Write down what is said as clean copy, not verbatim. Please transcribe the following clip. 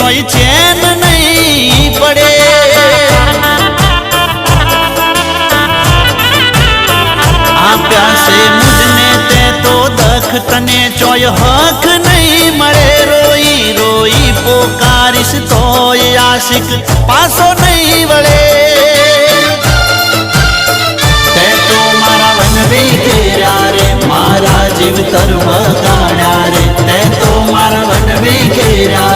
તોય ચેન નહીં પડે આપ્યા છે મુજને તે તો દખ તને ચોય હક નહીં મળે રોઈ રોઈ પોકારીશ તોય આશિક પાસો નહીં વળે તે તો મારા વનવી ઘેર્યા રે મારા જીવ તરવા ગાડ્યા રે તે તો મારા વનવી ઘેર્યા